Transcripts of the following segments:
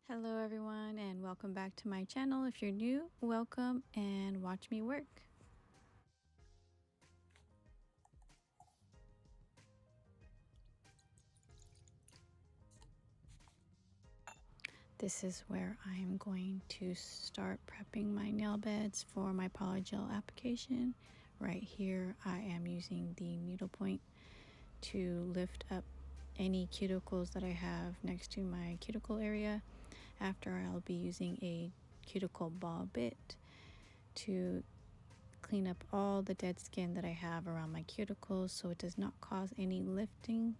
Hello everyone and welcome back to my channel. If you're new, welcome and watch me work. This is where I'm going to start prepping my nail beds for my polygel application. Right here I am using the needlepoint to lift up any cuticles that I have next to my cuticle area. After, I'll be using a cuticle ball bit to clean up all the dead skin that I have around my cuticles so it does not cause any lifting.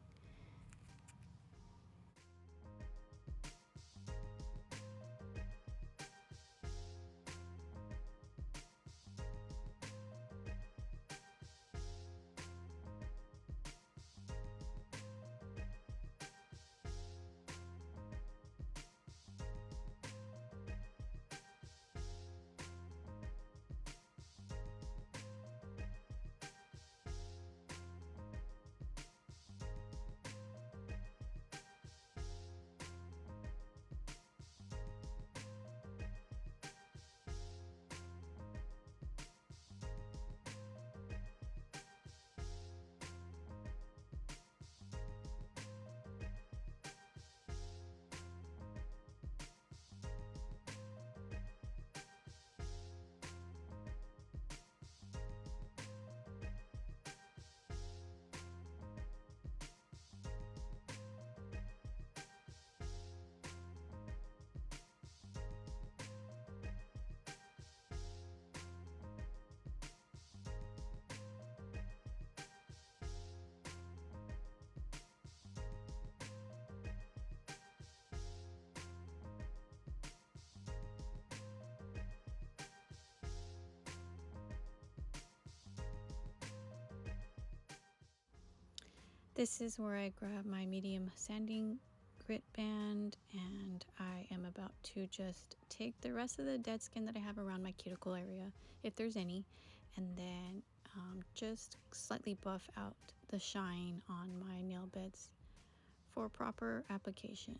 This is where I grab my medium sanding grit band and I am about to just take the rest of the dead skin that I have around my cuticle area, if there's any, and then just slightly buff out the shine on my nail beds for proper application.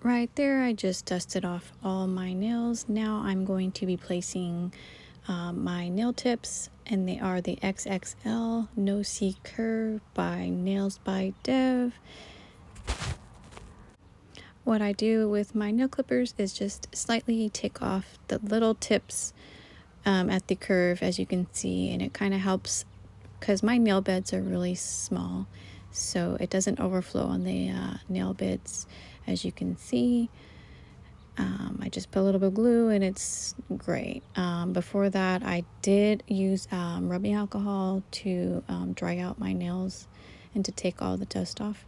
Right there, I just dusted off all my nails. Now I'm going to be placing my nail tips, and they are the XXL No C Curve by Nails by Dev. What I do with my nail clippers is just slightly take off the little tips at the curve, as you can see, and it kind of helps because my nail beds are really small, so it doesn't overflow on the nail beds, as you can see. I just put a little bit of glue and it's great. Before that, I did use rubbing alcohol to dry out my nails and to take all the dust off.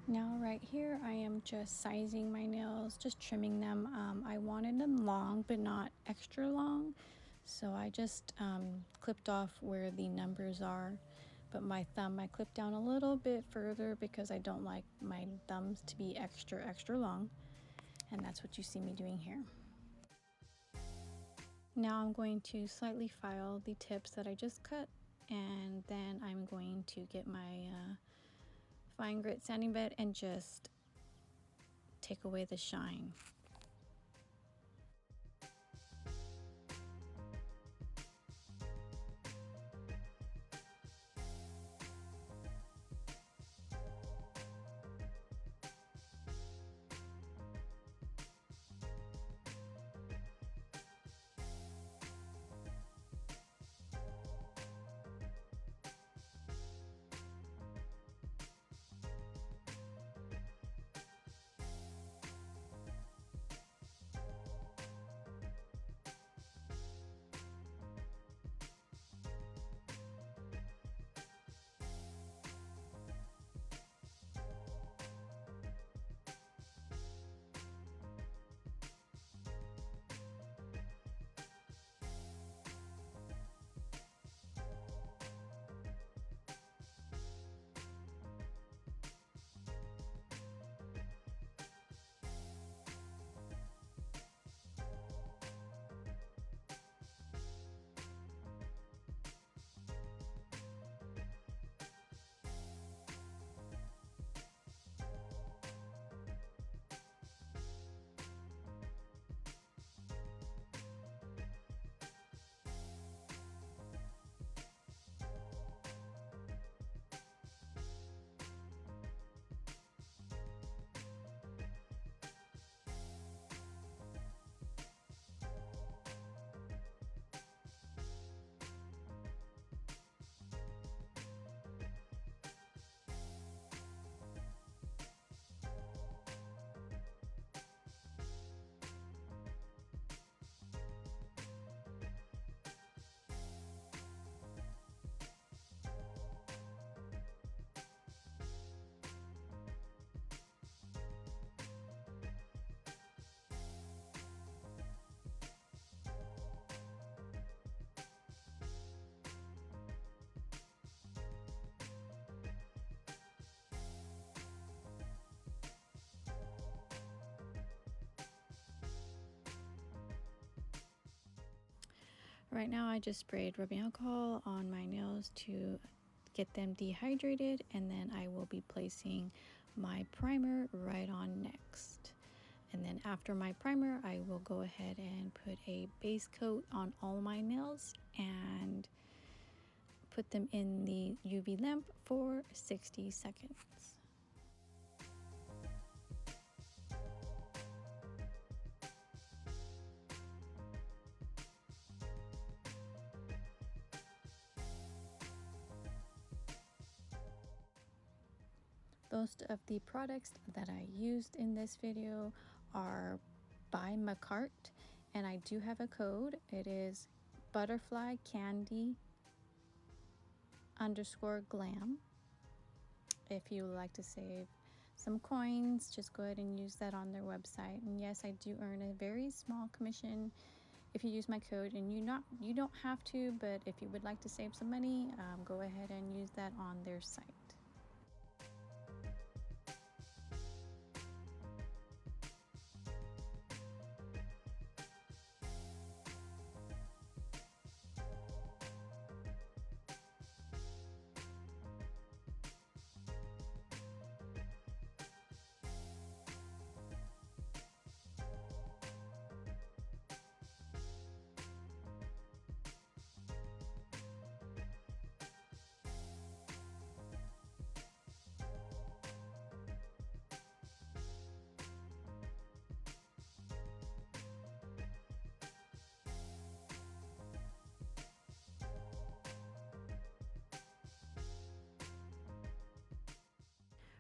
Now right here, I am just sizing my nails, just trimming them. I wanted them long, but not extra long. So I just clipped off where the numbers are, but my thumb I clipped down a little bit further because I don't like my thumbs to be extra long, and that's what you see me doing here. Now I'm going to slightly file the tips that I just cut, and then I'm going to get my fine grit sanding bed and just take away the shine. Right now I just sprayed rubbing alcohol on my nails to get them dehydrated, and then I will be placing my primer right on next. And then after my primer, I will go ahead and put a base coat on all my nails and put them in the UV lamp for 60 seconds. Most of the products that I used in this video are by McCart, and I do have a code. It is butterfly candy _glam. If you would like to save some coins, just go ahead and use that on their website. And yes, I do earn a very small commission if you use my code, and you don't have to, but if you would like to save some money, go ahead and use that on their site.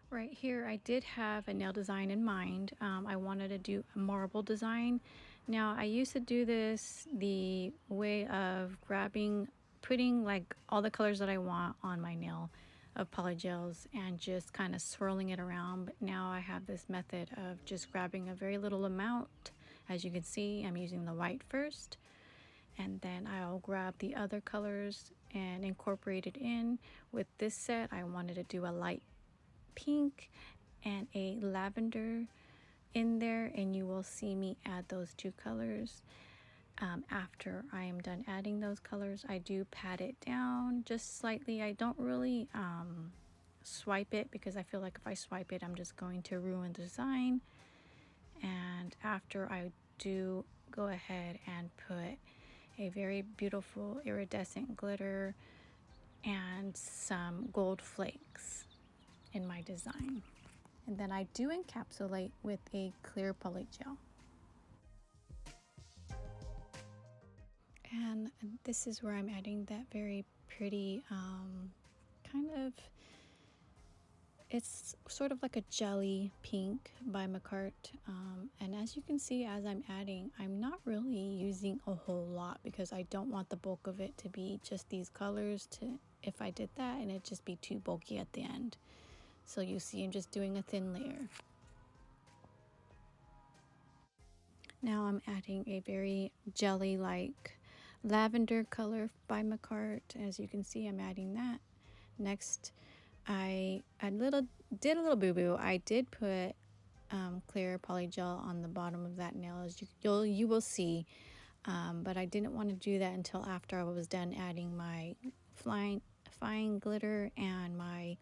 Right here, I did have a nail design in mind. I wanted to do a marble design. Now, I used to do this the way of putting like all the colors that I want on my nail of polygels and just kind of swirling it around. But now I have this method of just grabbing a very little amount. As you can see, I'm using the white first, and then I'll grab the other colors and incorporate it in. With this set, I wanted to do a light pink and a lavender in there, and you will see me add those two colors. After I am done adding those colors, I do pat it down just slightly. I don't really swipe it because I feel like if I swipe it, I'm just going to ruin the design. And after I do go ahead and put a very beautiful iridescent glitter and some gold flakes in my design. And then I do encapsulate with a clear poly gel. And this is where I'm adding that very pretty kind of, it's sort of like a jelly pink by McCart. And as you can see, as I'm adding, I'm not really using a whole lot because I don't want the bulk of it to be just these colors. If I did that, and it'd just be too bulky at the end. So you see I'm just doing a thin layer. Now I'm adding a very jelly-like lavender color by McCart. As you can see, I'm adding that. Next, I did a little boo-boo. I did put clear poly gel on the bottom of that nail, as you will see. But I didn't want to do that until after I was done adding my fine glitter and my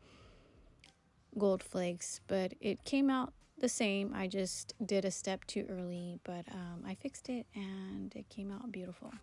gold flakes, but it came out the same. I just did a step too early, but I fixed it and it came out beautiful.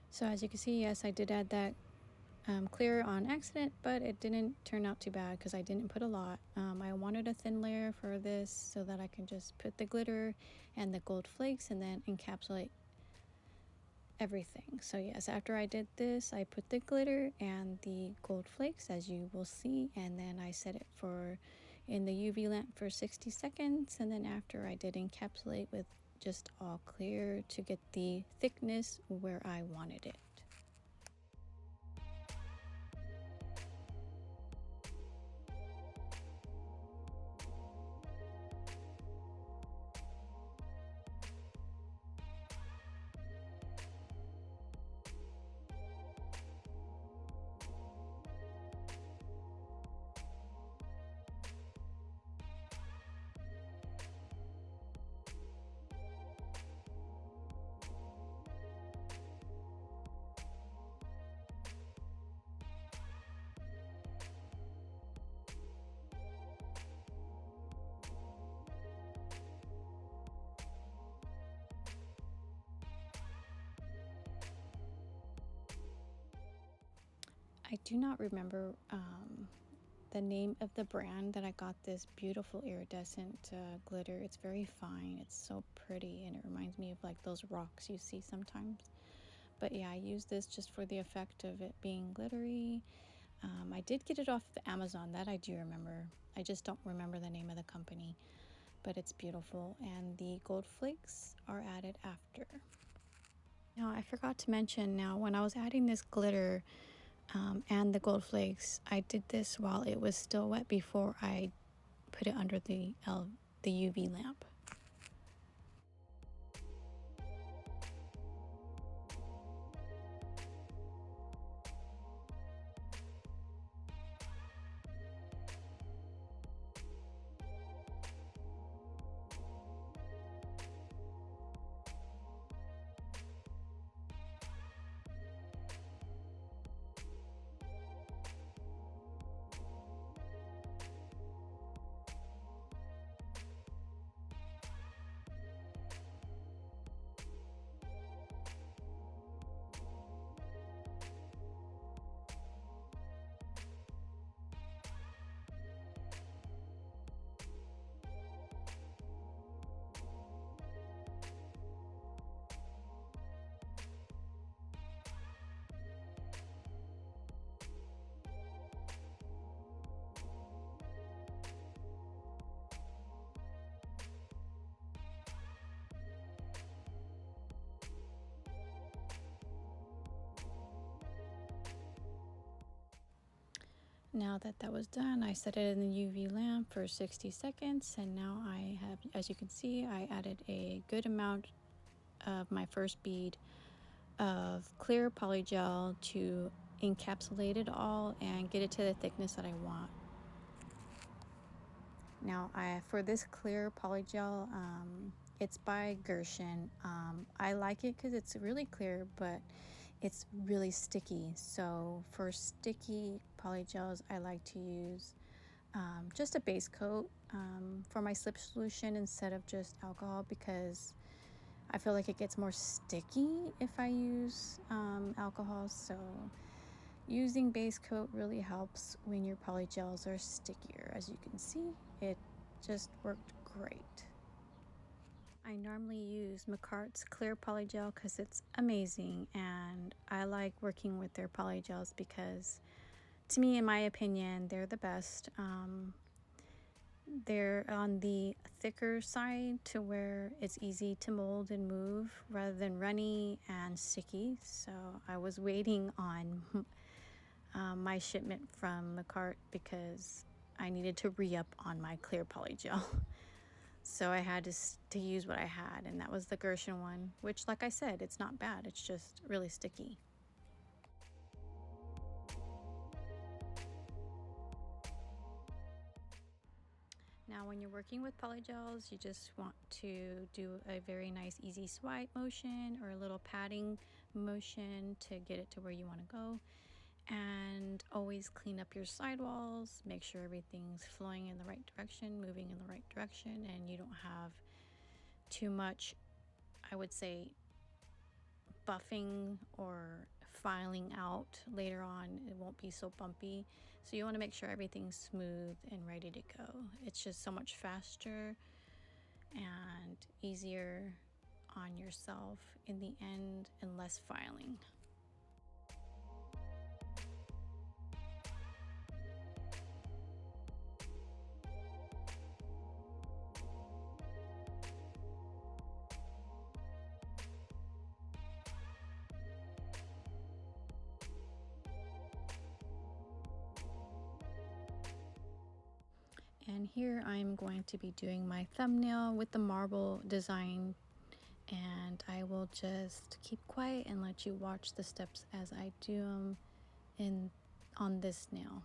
So as you can see, yes, I did add that clear on accident, but it didn't turn out too bad because I didn't put a lot. I wanted a thin layer for this so that I can just put the glitter and the gold flakes and then encapsulate everything. So yes, after I did this, I put the glitter and the gold flakes, as you will see, and then I set it in the UV lamp for 60 seconds, and then after I did encapsulate with just all clear to get the thickness where I wanted it. I do not remember the name of the brand that I got this beautiful iridescent glitter. It's very fine. It's so pretty, and it reminds me of like those rocks you see sometimes. But yeah, I use this just for the effect of it being glittery. I did get it off the Amazon, that I do remember. I just don't remember the name of the company, but it's beautiful, and the gold flakes are added after. Now, I forgot to mention, now when I was adding this glitter and the gold flakes, I did this while it was still wet before I put it under the UV lamp. Now that that was done, I set it in the UV lamp for 60 seconds, and now I have, as you can see, I added a good amount of my first bead of clear polygel to encapsulate it all and get it to the thickness that I want. Now, for this clear polygel, it's by Gershon. I like it because it's really clear, but it's really sticky. So for sticky polygels, I like to use just a base coat for my slip solution instead of just alcohol, because I feel like it gets more sticky if I use alcohol. So using base coat really helps when your polygels are stickier. As you can see, it just worked great. I normally use McCart's clear polygel because it's amazing, and I like working with their polygels because, to me, in my opinion, they're the best. They're on the thicker side to where it's easy to mold and move rather than runny and sticky. So I was waiting on my shipment from McCart because I needed to re-up on my clear polygel. So I had to use what I had, and that was the Gershon one, which, like I said, it's not bad. It's just really sticky. Now, when you're working with polygels, you just want to do a very nice easy swipe motion or a little patting motion to get it to where you want to go. And always clean up your sidewalls, make sure everything's flowing in the right direction, moving in the right direction, and you don't have too much, I would say, buffing or filing out later on. It won't be so bumpy. So you want to make sure everything's smooth and ready to go. It's just so much faster and easier on yourself in the end and less filing. And here I'm going to be doing my thumbnail with the marble design, and I will just keep quiet and let you watch the steps as I do them on this nail.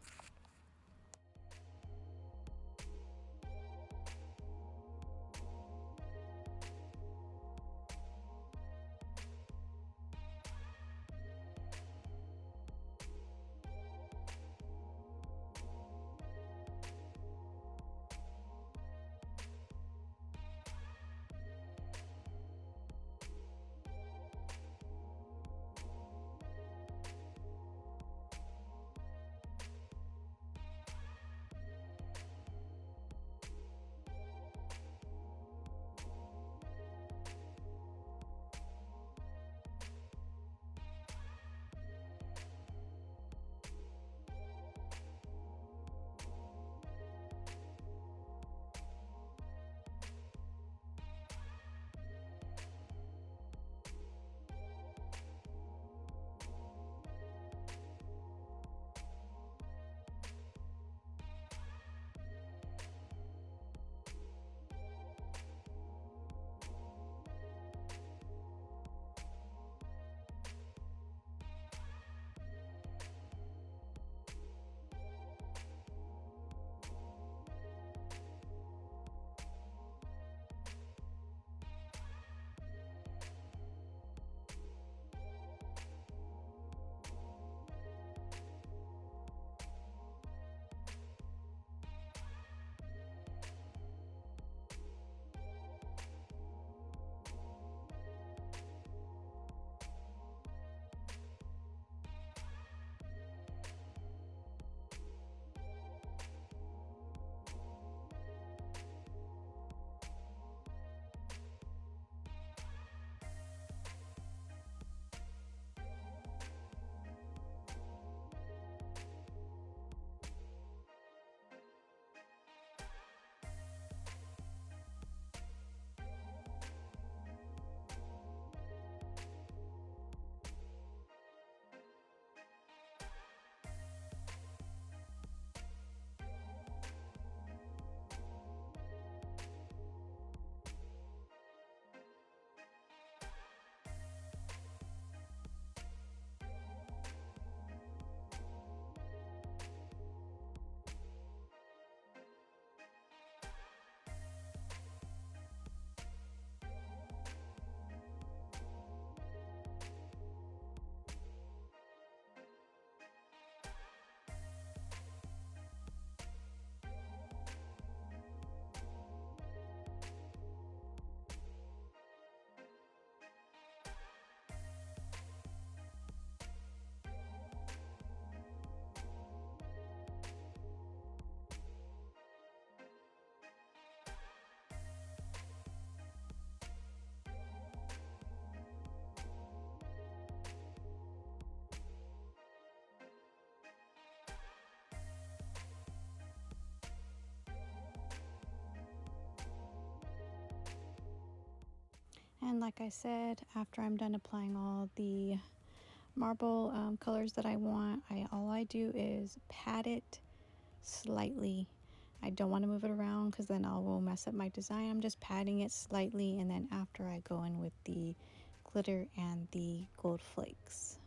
And like I said, after I'm done applying all the marble colors that I want, all I do is pat it slightly. I don't want to move it around because then I will mess up my design. I'm just patting it slightly, and then after I go in with the glitter and the gold flakes.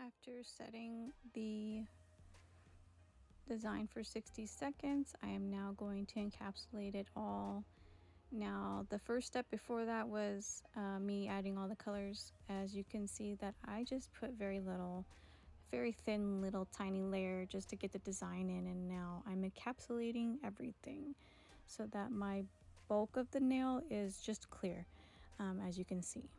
After setting the design for 60 seconds, I am now going to encapsulate it all. Now, the first step before that was me adding all the colors. As you can see that I just put very little, very thin little tiny layer just to get the design in, and now I'm encapsulating everything so that my bulk of the nail is just clear, as you can see.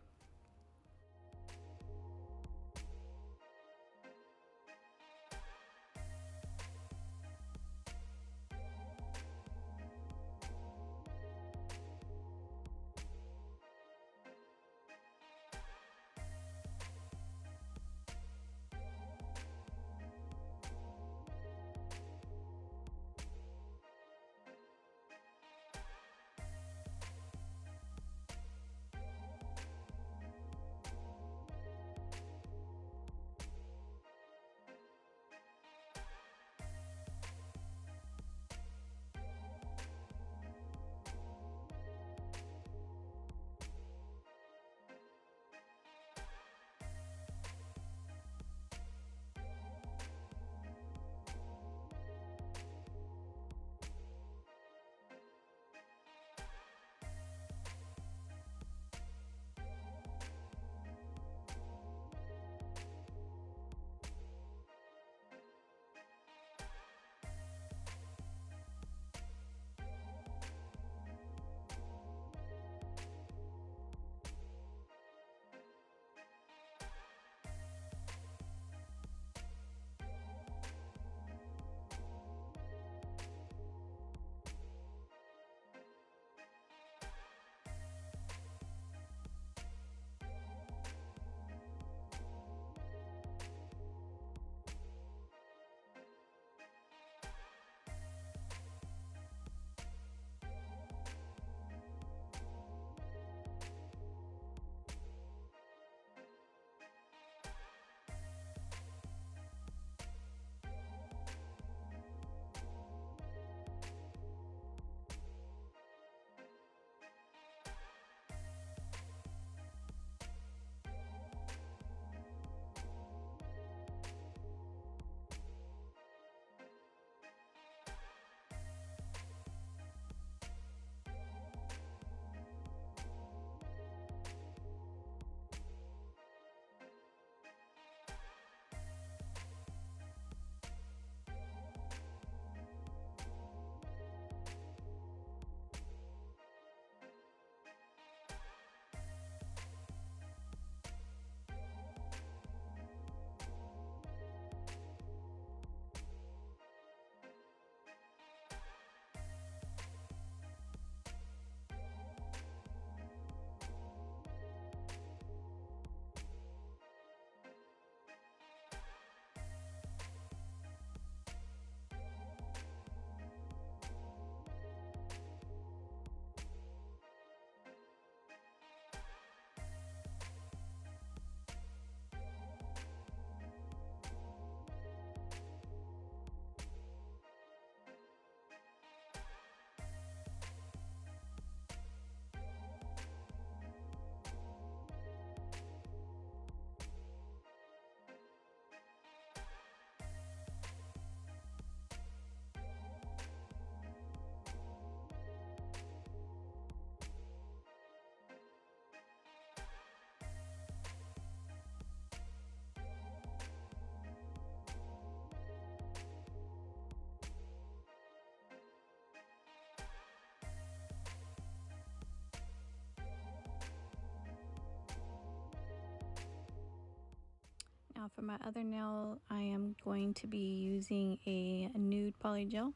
Now for my other nail, I am going to be using a nude polygel,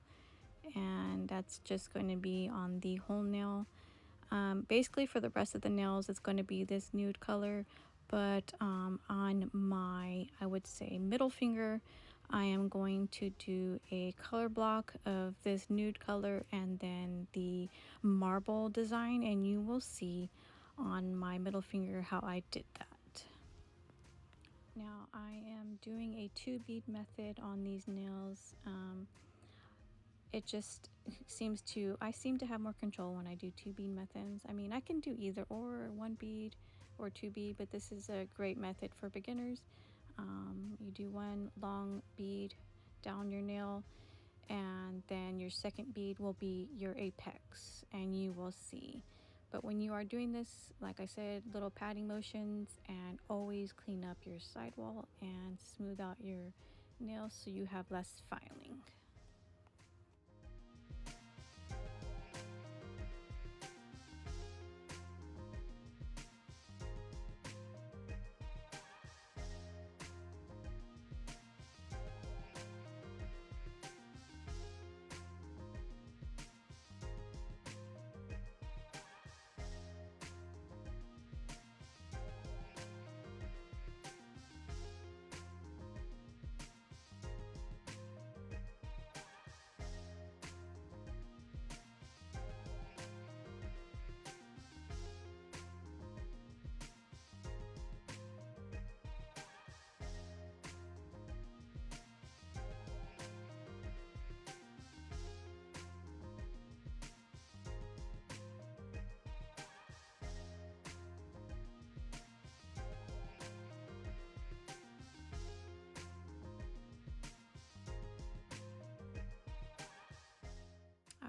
and that's just going to be on the whole nail. Basically for the rest of the nails, it's going to be this nude color, but on my, I would say, middle finger, I am going to do a color block of this nude color and then the marble design, and you will see on my middle finger how I did that. Now I am doing a 2 bead method on these nails. It just seems to, I seem to have more control when I do 2 bead methods. I mean, I can do either or 1 bead or 2 bead, but this is a great method for beginners. You do 1 long bead down your nail, and then your second bead will be your apex, and you will see. But when you are doing this, like I said, little patting motions, and always clean up your sidewall and smooth out your nails so you have less filing.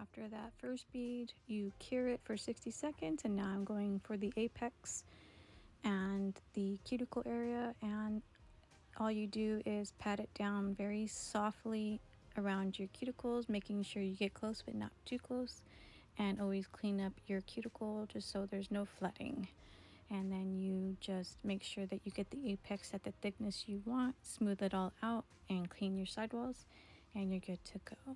After that first bead, you cure it for 60 seconds, and now I'm going for the apex and the cuticle area, and all you do is pat it down very softly around your cuticles, making sure you get close but not too close, and always clean up your cuticle just so there's no flooding. And then you just make sure that you get the apex at the thickness you want, smooth it all out, and clean your sidewalls, and you're good to go.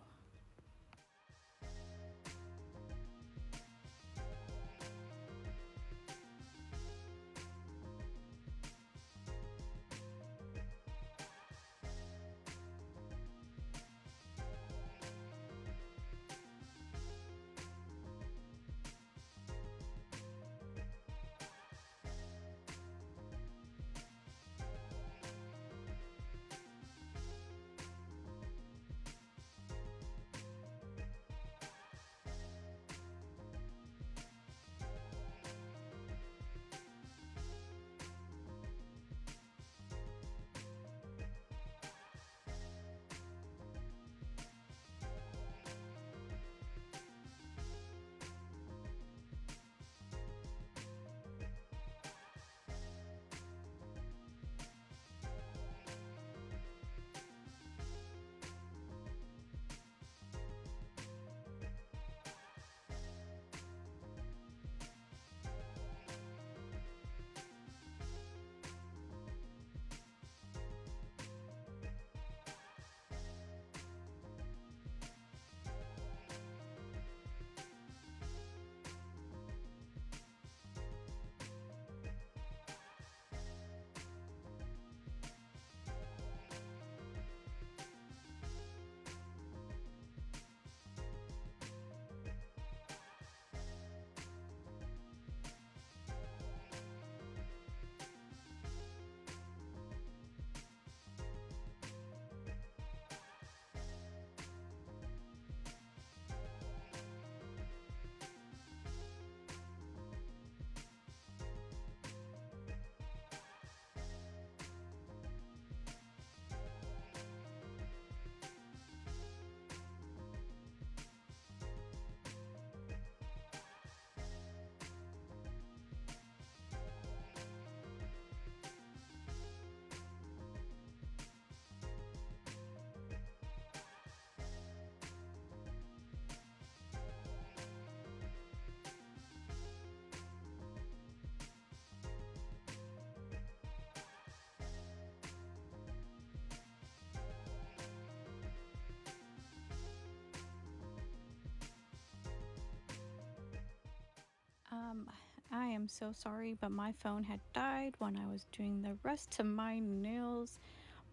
I'm so sorry, but my phone had died when I was doing the rest of my nails.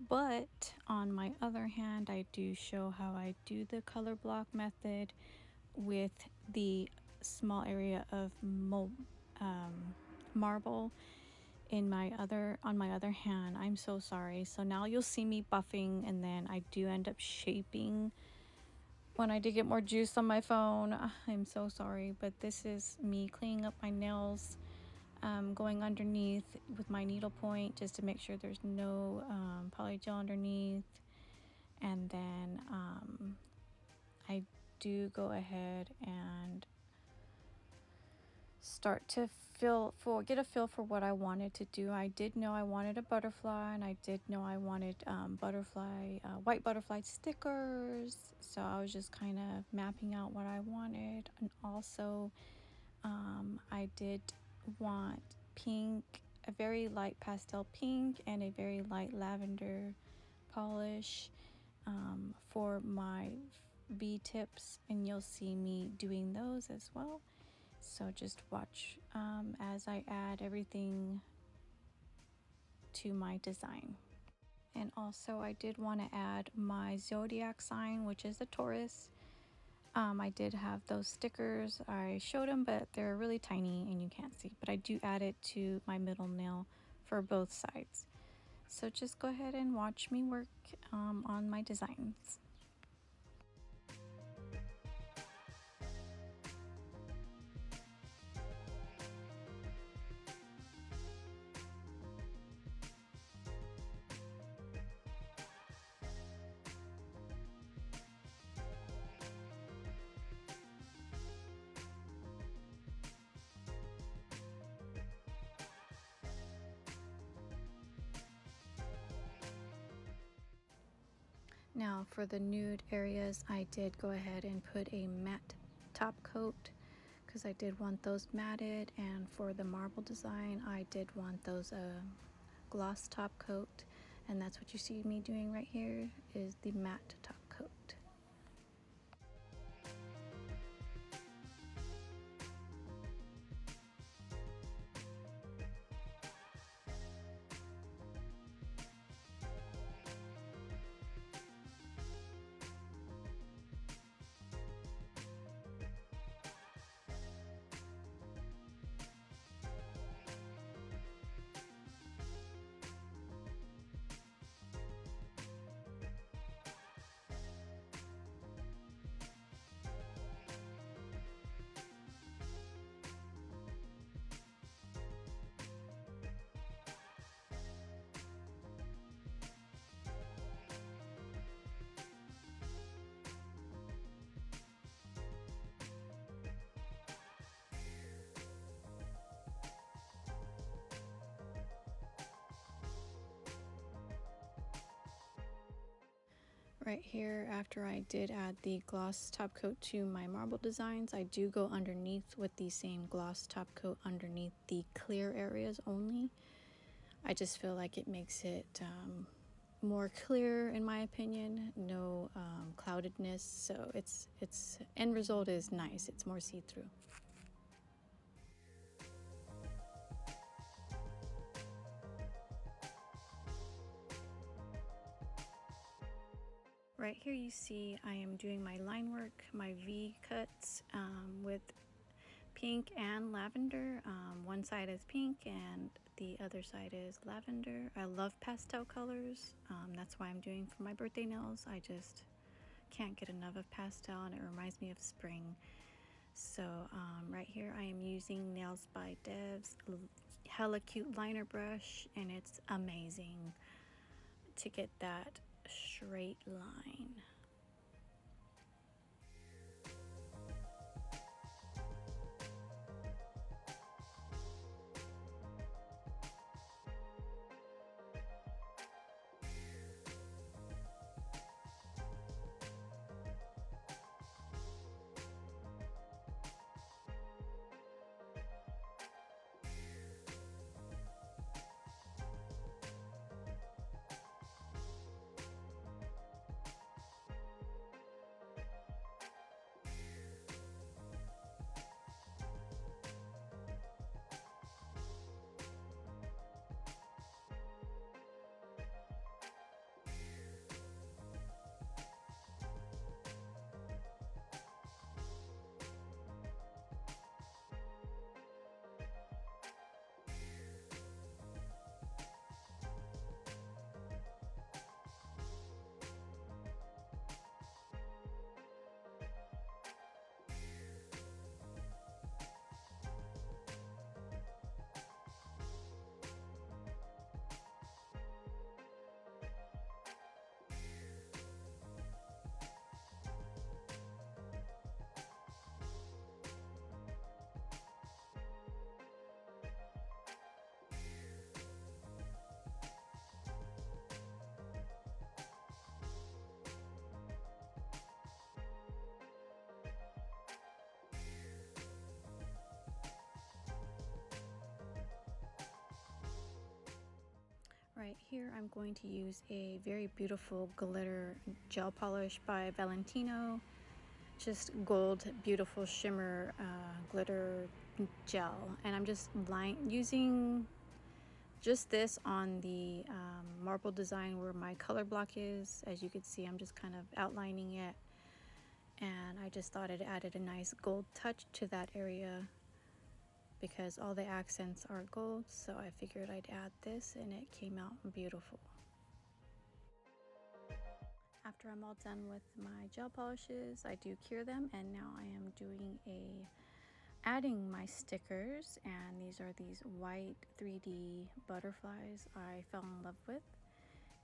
But on my other hand, I do show how I do the color block method with the small area of marble on my other hand. I'm so sorry. So now you'll see me buffing, and then I do end up shaping when I did get more juice on my phone. I'm so sorry, but this is me cleaning up my nails, going underneath with my needle point just to make sure there's no polygel underneath. And then I do go ahead and start to get a feel for what I wanted to do. I did know I wanted a butterfly, and I did know I wanted white butterfly stickers. So I was just kind of mapping out what I wanted. And also I did want pink, a very light pastel pink and a very light lavender polish for my V tips, and you'll see me doing those as well. So just watch as I add everything to my design. And also I did want to add my zodiac sign, which is the Taurus. I did have those stickers. I showed them, but they're really tiny and you can't see. But I do add it to my middle nail for both sides. So just go ahead and watch me work on my designs. Now for the nude areas, I did go ahead and put a matte top coat because I did want those matted, and for the marble design I did want those gloss top coat, and that's what you see me doing right here is the matte top coat. Right here, after I did add the gloss top coat to my marble designs, I do go underneath with the same gloss top coat underneath the clear areas only. I just feel like it makes it more clear in my opinion, no cloudedness, so it's end result is nice, it's more see-through. Right here you see I am doing my line work, my V cuts with pink and lavender. One side is pink and the other side is lavender. I love pastel colors. That's why I'm doing for my birthday nails. I just can't get enough of pastel and it reminds me of spring. So right here I am using Nails by Dev's hella cute liner brush, and it's amazing to get that straight line. here I'm going to use a very beautiful glitter gel polish by Valentino. Just gold, beautiful shimmer glitter gel. And I'm just using just this on the marble design where my color block is. As you can see, I'm just kind of outlining it. And I just thought it added a nice gold touch to that area because all the accents are gold. So I figured I'd add this and it came out beautiful. After I'm all done with my gel polishes, I do cure them, and now I am adding my stickers, and these are these white 3D butterflies I fell in love with.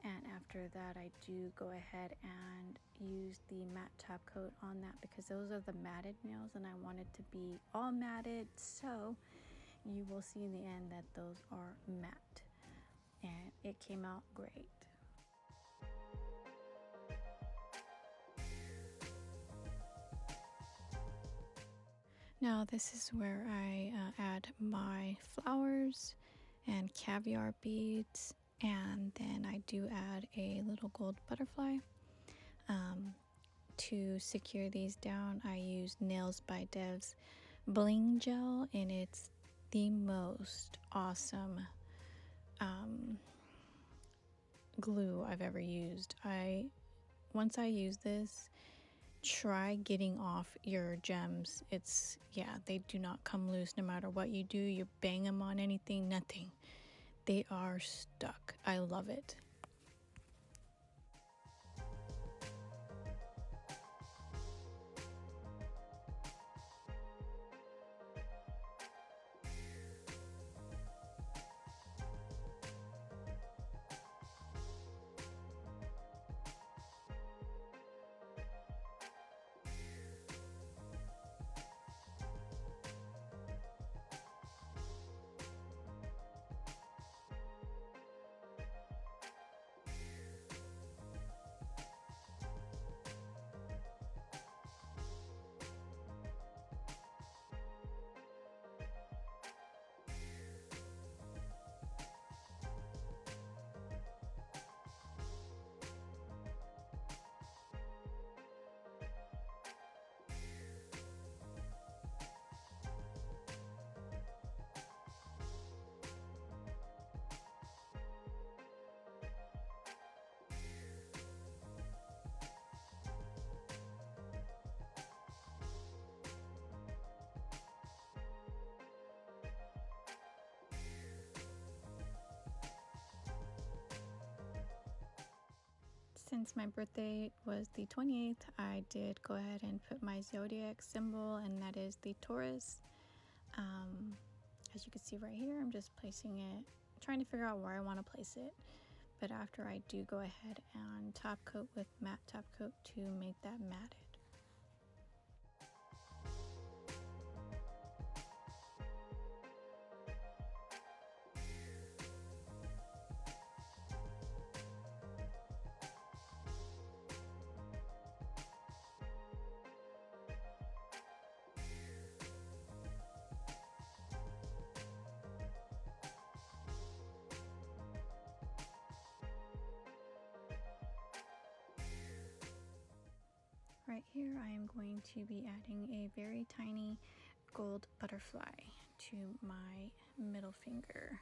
And after that, I do go ahead and use the matte top coat on that because those are the matted nails and I want it to be all matted, so you will see in the end that those are matte, and it came out great. Now this is where I add my flowers and caviar beads, and then I do add a little gold butterfly. To secure these down, I use Nails by Dev's bling gel, and it's the most awesome glue I've ever used. Once I use this, try getting off your gems. They do not come loose no matter what you do. You bang them on anything, nothing. They are stuck. I love it. Since my birthday was the 28th, I did go ahead and put my zodiac symbol, and that is the Taurus. As you can see right here, I'm just placing it, trying to figure out where I want to place it. But after, I do go ahead and top coat with matte top coat to make that matted. Right here, I am going to be adding a very tiny gold butterfly to my middle finger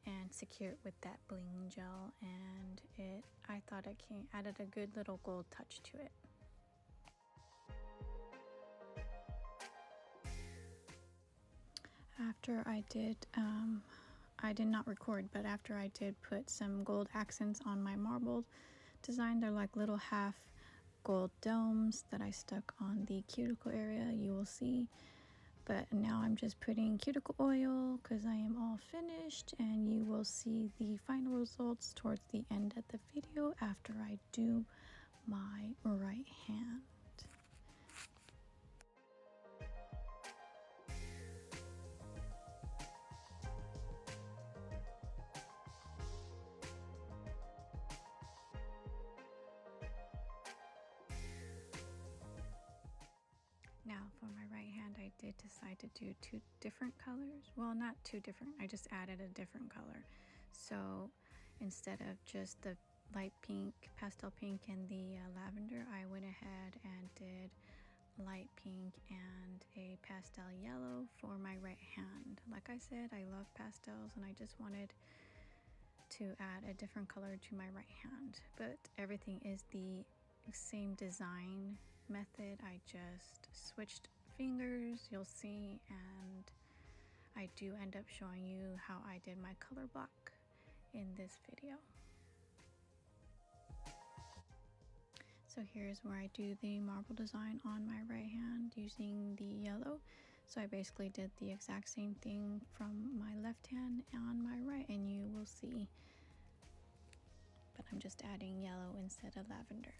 and secure it with that bling gel, and I thought it added a good little gold touch to it. After I did not record, but after I did put some gold accents on my marbled design, they're like little half gold domes that I stuck on the cuticle area, you will see. But now I'm just putting cuticle oil because I am all finished, and you will see the final results towards the end of the video after I do my right hand. Now for my right hand, I did decide to do two different colors. Well, not two different, I just added a different color. So instead of just the light pink, pastel pink, and the lavender, I went ahead and did light pink and a pastel yellow for my right hand. Like I said, I love pastels and I just wanted to add a different color to my right hand, but everything is the same design method. I just switched fingers, you'll see, and I do end up showing you how I did my color block in this video. So here's where I do the marble design on my right hand using the yellow. So I basically did the exact same thing from my left hand on my right, and you will see, but I'm just adding yellow instead of lavender.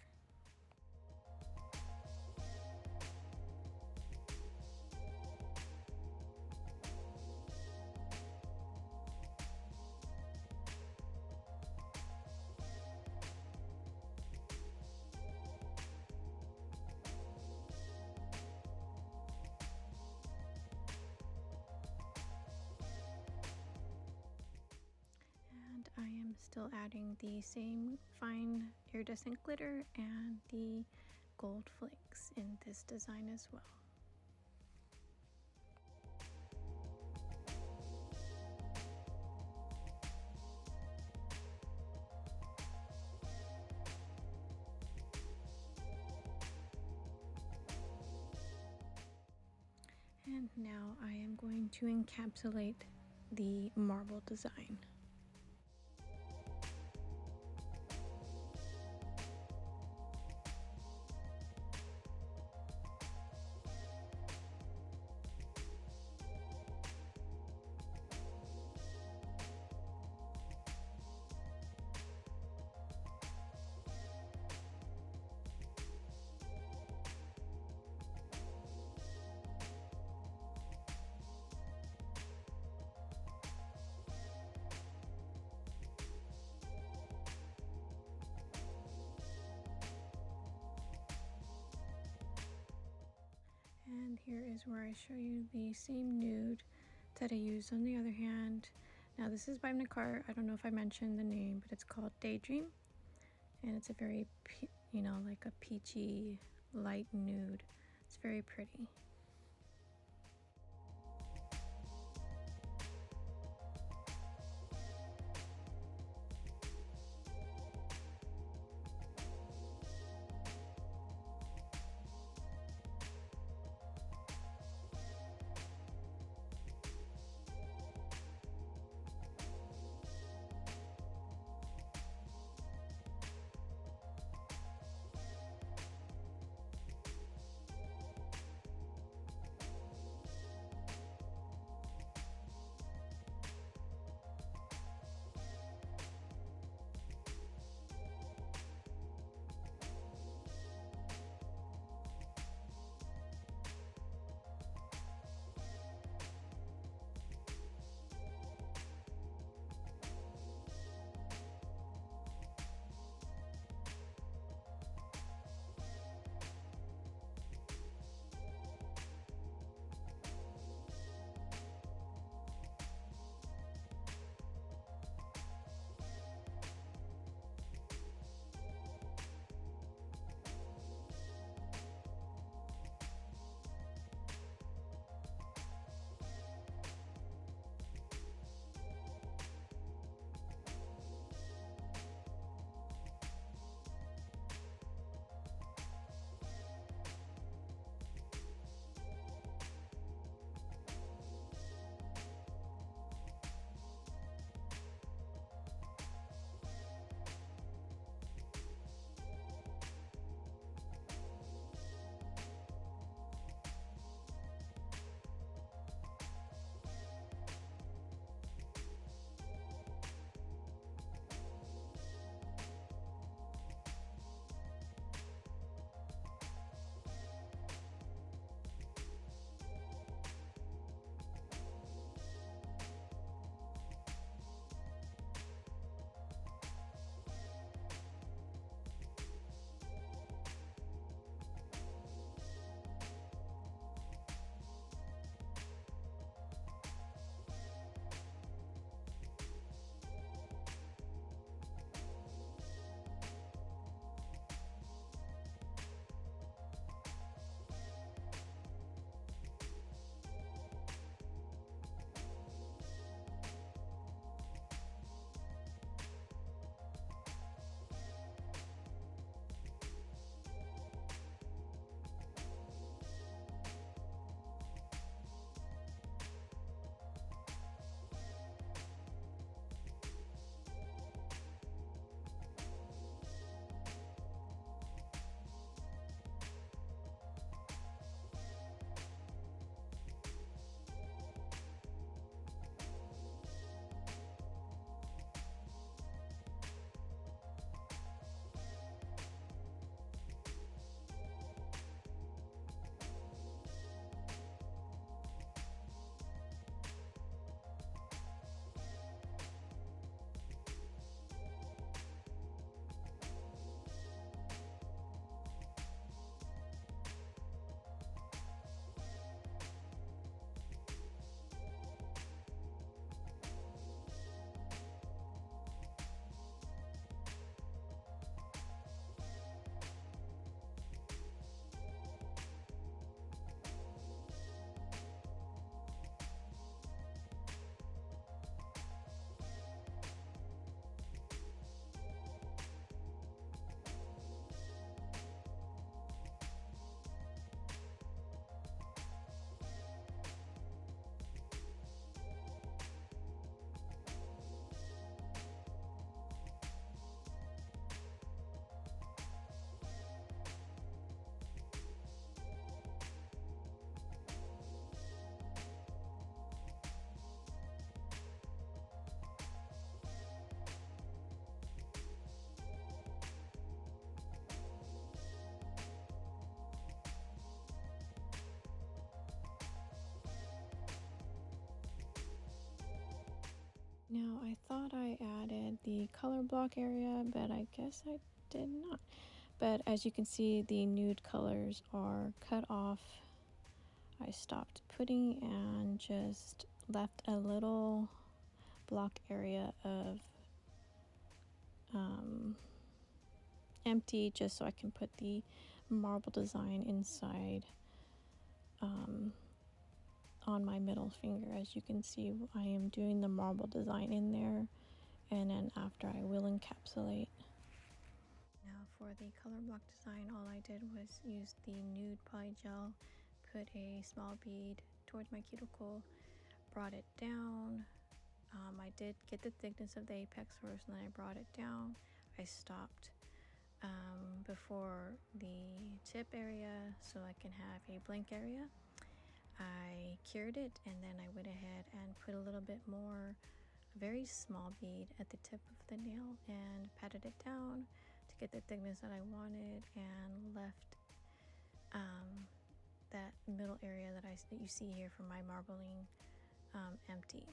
I am still adding the same fine iridescent glitter and the gold flakes in this design as well. And now I am going to encapsulate the marble design. And here is where I show you the same nude that I used on the other hand. Now this is by Nicart. I don't know if I mentioned the name, but it's called Daydream. And it's a very, like a peachy light nude. It's very pretty. Now I thought I added the color block area, but I guess I did not. But as you can see, the nude colors are cut off. I stopped putting and just left a little block area of empty, just so I can put the marble design inside on my middle finger. As you can see, I am doing the marble design in there, and then after I will encapsulate. Now for the color block design, all I did was use the nude polygel, put a small bead towards my cuticle, brought it down. I did get the thickness of the apex first, and then I brought it down. I stopped before the tip area so I can have a blank area. I cured it, and then I went ahead and put a little bit more, a very small bead at the tip of the nail, and patted it down to get the thickness that I wanted, and left that middle area that you see here for my marbling empty.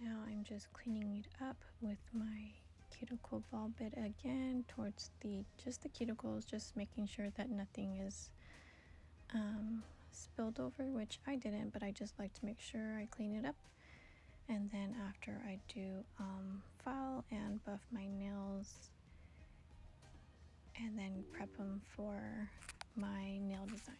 Now I'm just cleaning it up with my cuticle ball bit again towards just the cuticles, just making sure that nothing is spilled over, which I didn't, but I just like to make sure I clean it up. And then after I do file and buff my nails, and then prep them for my nail design.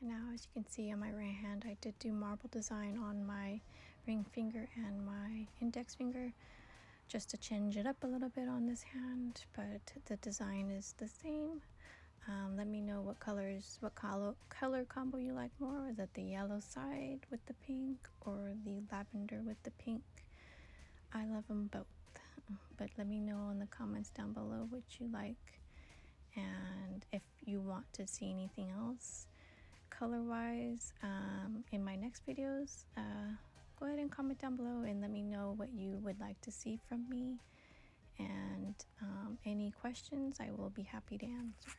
And now, as you can see on my right hand, I did do marble design on my ring finger and my index finger, just to change it up a little bit on this hand, but the design is the same. Let me know what color combo you like more. Is it the yellow side with the pink or the lavender with the pink? I love them both, but let me know in the comments down below what you like, and if you want to see anything else color wise in my next videos, go ahead and comment down below and let me know what you would like to see from me, and any questions I will be happy to answer.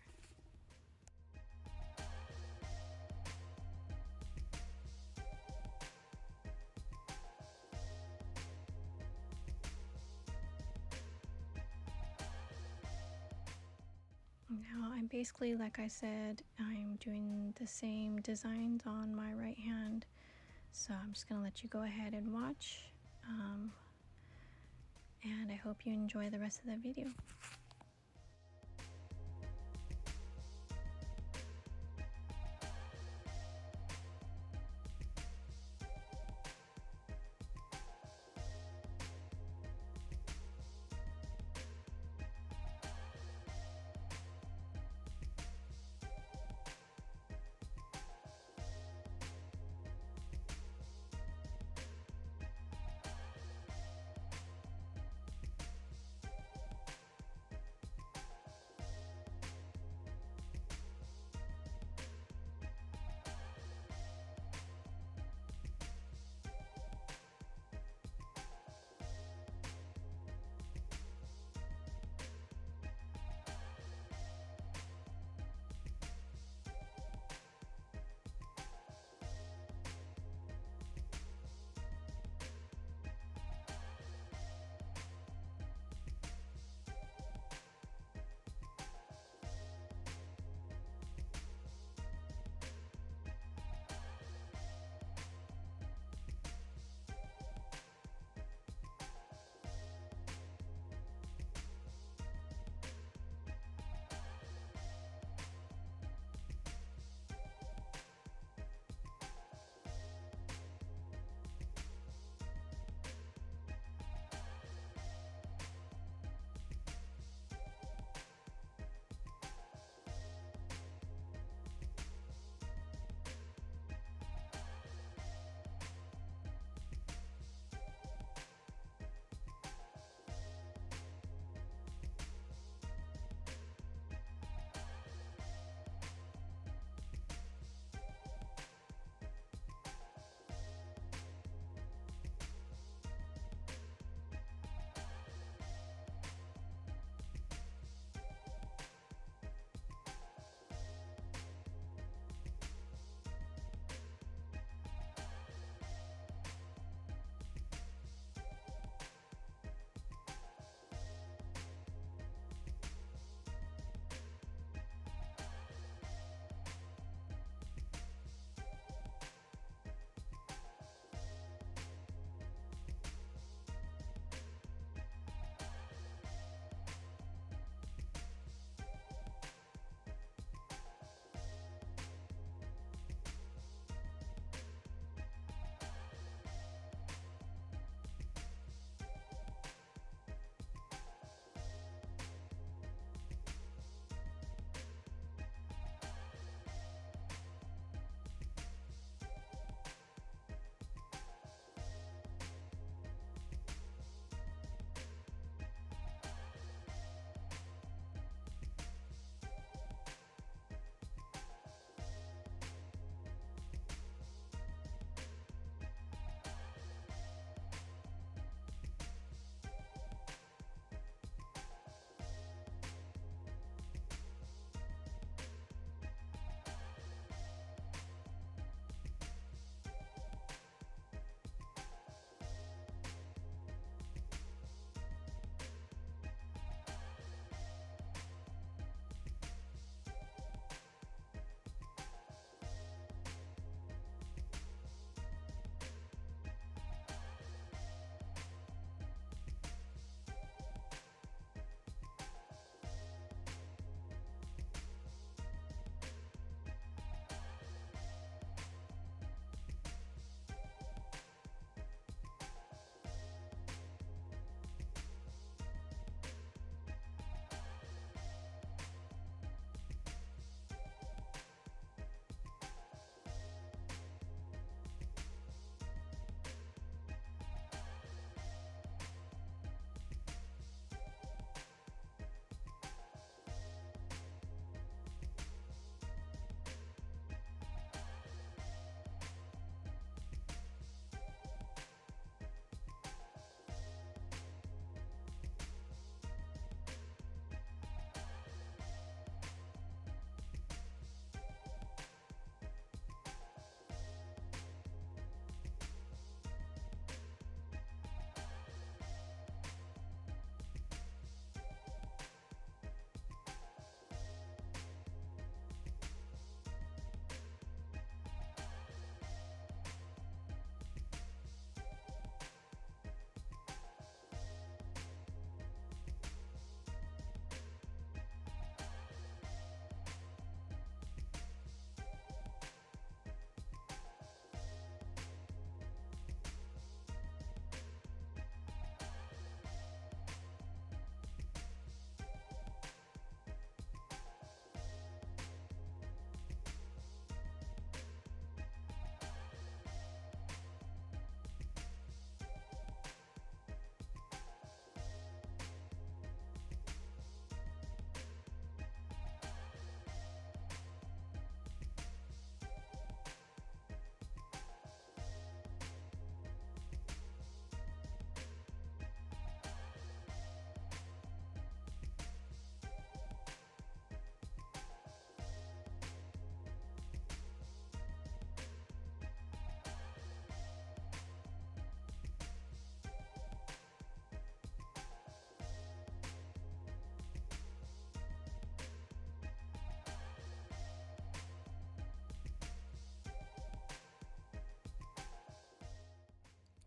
Now I'm basically, like I said, I'm doing the same designs on my right hand, so I'm just gonna let you go ahead and watch, and I hope you enjoy the rest of the video.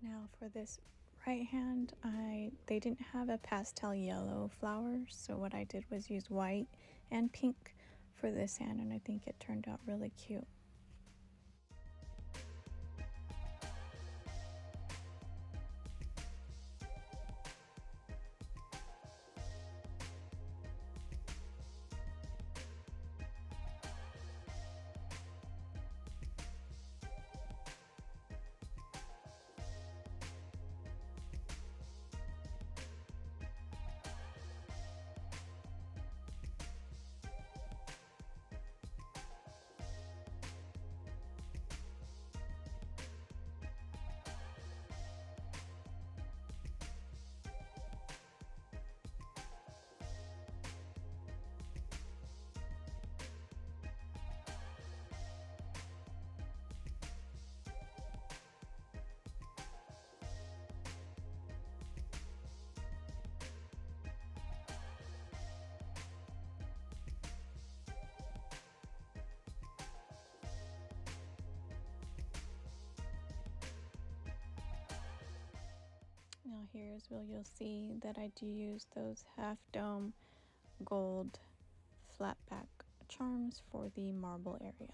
Now for this right hand, they didn't have a pastel yellow flower, so what I did was use white and pink for this hand, and I think it turned out really cute. Now here's where you'll see that I do use those half dome gold flat back charms for the marble area.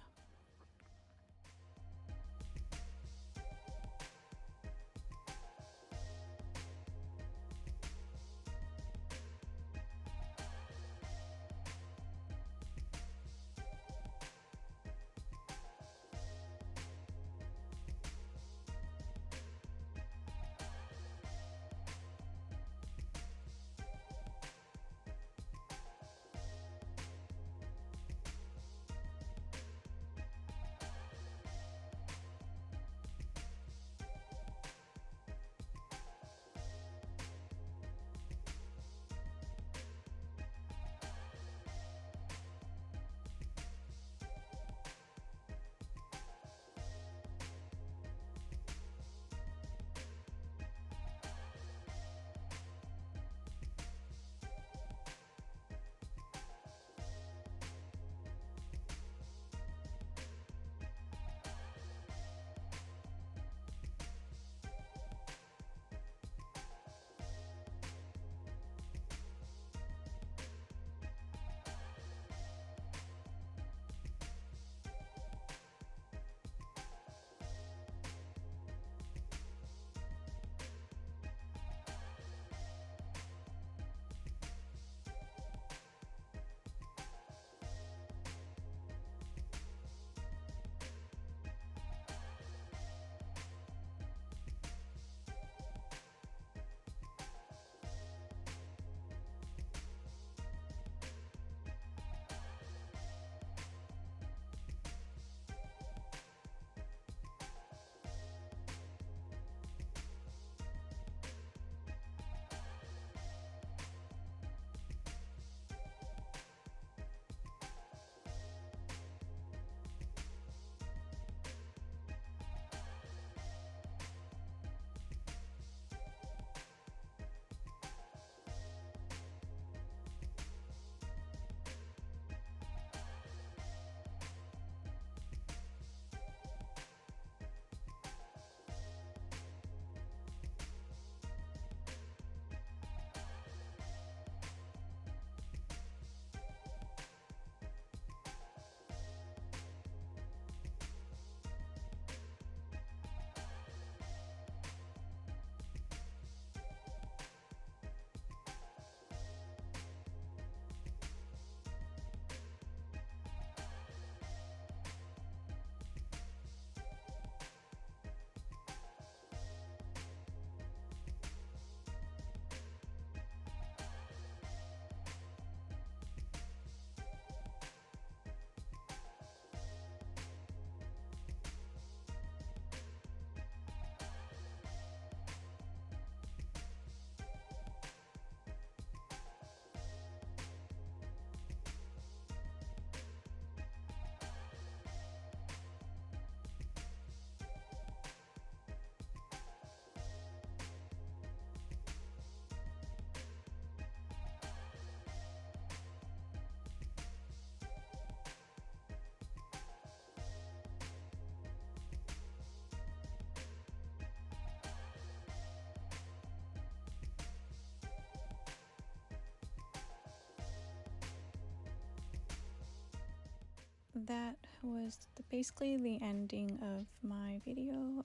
that was basically the ending of my video.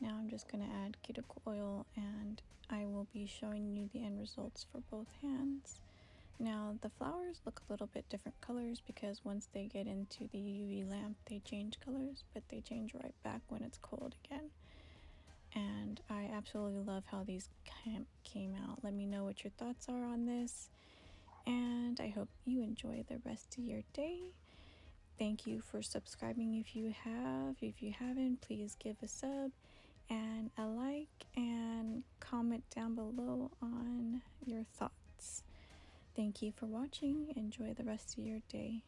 Now I'm just going to add cuticle oil, and I will be showing you the end results for both hands. Now the flowers look a little bit different colors because once they get into the UV lamp they change colors, but they change right back when it's cold again. And I absolutely love how these came out. Let me know what your thoughts are on this, and I hope you enjoy the rest of your day. Thank you for subscribing if you have. If you haven't, please give a sub and a like, and comment down below on your thoughts. Thank you for watching. Enjoy the rest of your day.